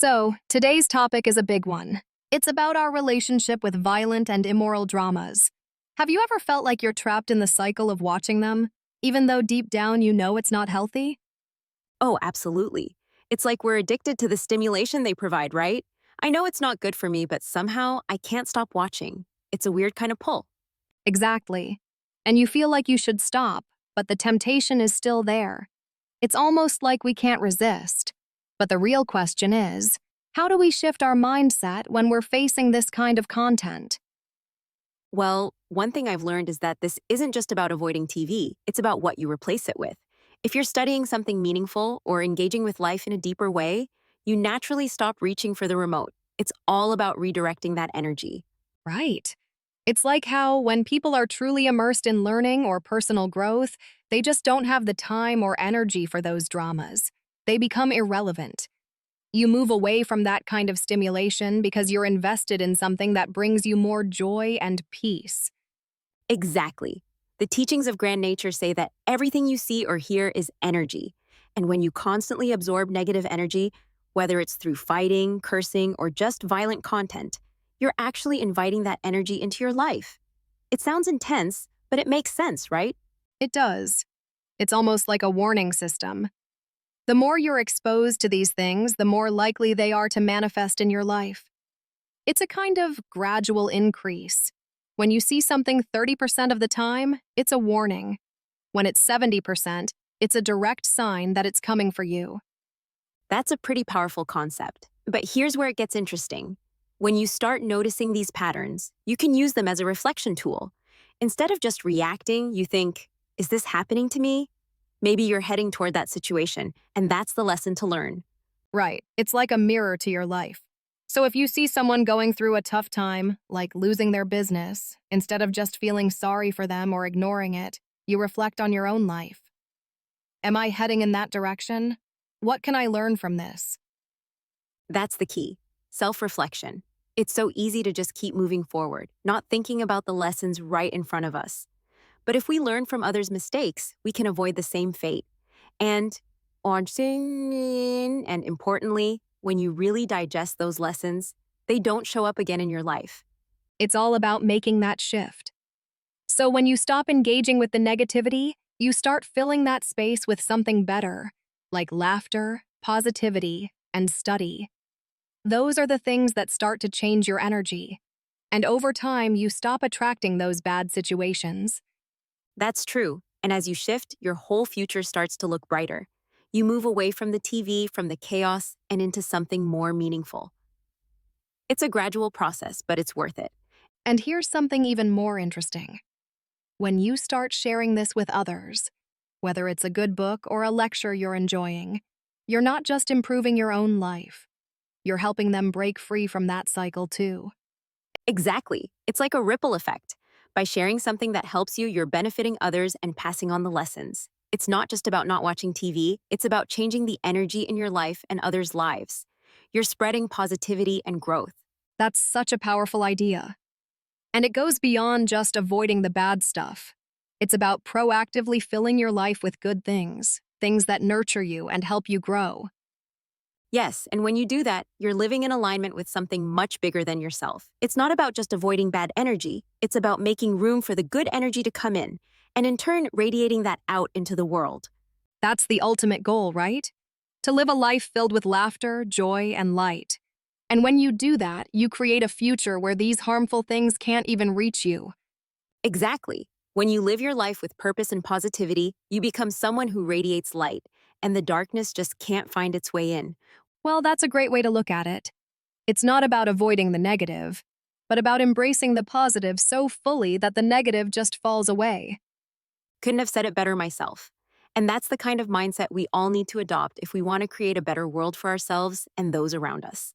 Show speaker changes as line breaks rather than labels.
So, today's topic is a big one. It's about our relationship with violent and immoral dramas. Have you ever felt like you're trapped in the cycle of watching them, even though deep down you know it's not healthy?
Oh, absolutely. It's like we're addicted to the stimulation they provide, right? I know it's not good for me, but somehow I can't stop watching. It's a weird kind of pull.
Exactly. And you feel like you should stop, but the temptation is still there. It's almost like we can't resist. But the real question is, how do we shift our mindset when we're facing this kind of content?
Well, one thing I've learned is that this isn't just about avoiding TV, it's about what you replace it with. If you're studying something meaningful or engaging with life in a deeper way, you naturally stop reaching for the remote. It's all about redirecting that energy.
Right. It's like how, when people are truly immersed in learning or personal growth, they just don't have the time or energy for those dramas. They become irrelevant. You move away from that kind of stimulation because you're invested in something that brings you more joy and peace.
Exactly. The teachings of grand nature say that everything you see or hear is energy. And when you constantly absorb negative energy, whether it's through fighting, cursing, or just violent content, you're actually inviting that energy into your life. It sounds intense, but it makes sense, right?
It does. It's almost like a warning system. The more you're exposed to these things, the more likely they are to manifest in your life. It's a kind of gradual increase. When you see something 30% of the time, it's a warning. When it's 70%, it's a direct sign that it's coming for you.
That's a pretty powerful concept. But here's where it gets interesting. When you start noticing these patterns, you can use them as a reflection tool. Instead of just reacting, you think, is this happening to me? Maybe you're heading toward that situation, and that's the lesson to learn.
Right, it's like a mirror to your life. So if you see someone going through a tough time, like losing their business, instead of just feeling sorry for them or ignoring it, you reflect on your own life. Am I heading in that direction? What can I learn from this?
That's the key. Self-reflection. It's so easy to just keep moving forward, not thinking about the lessons right in front of us. But if we learn from others' mistakes, we can avoid the same fate. And and importantly, when you really digest those lessons, they don't show up again in your life.
It's all about making that shift. So when you stop engaging with the negativity, you start filling that space with something better, like laughter, positivity, and study. Those are the things that start to change your energy. And over time, you stop attracting those bad situations.
That's true. And as you shift, your whole future starts to look brighter. You move away from the TV, from the chaos, and into something more meaningful. It's a gradual process, but it's worth it.
And here's something even more interesting. When you start sharing this with others, whether it's a good book or a lecture you're enjoying, you're not just improving your own life, you're helping them break free from that cycle too.
Exactly. It's like a ripple effect. By sharing something that helps you, you're benefiting others and passing on the lessons. It's not just about not watching TV, it's about changing the energy in your life and others' lives. You're spreading positivity and growth.
That's such a powerful idea. And it goes beyond just avoiding the bad stuff. It's about proactively filling your life with good things, things that nurture you and help you grow.
Yes, and when you do that, you're living in alignment with something much bigger than yourself. It's not about just avoiding bad energy, it's about making room for the good energy to come in turn, radiating that out into the world.
That's the ultimate goal, right? To live a life filled with laughter, joy, and light. And when you do that, you create a future where these harmful things can't even reach you.
Exactly. When you live your life with purpose and positivity, you become someone who radiates light, and the darkness just can't find its way in.
Well, that's a great way to look at it. It's not about avoiding the negative, but about embracing the positive so fully that the negative just falls away.
Couldn't have said it better myself. And that's the kind of mindset we all need to adopt if we want to create a better world for ourselves and those around us.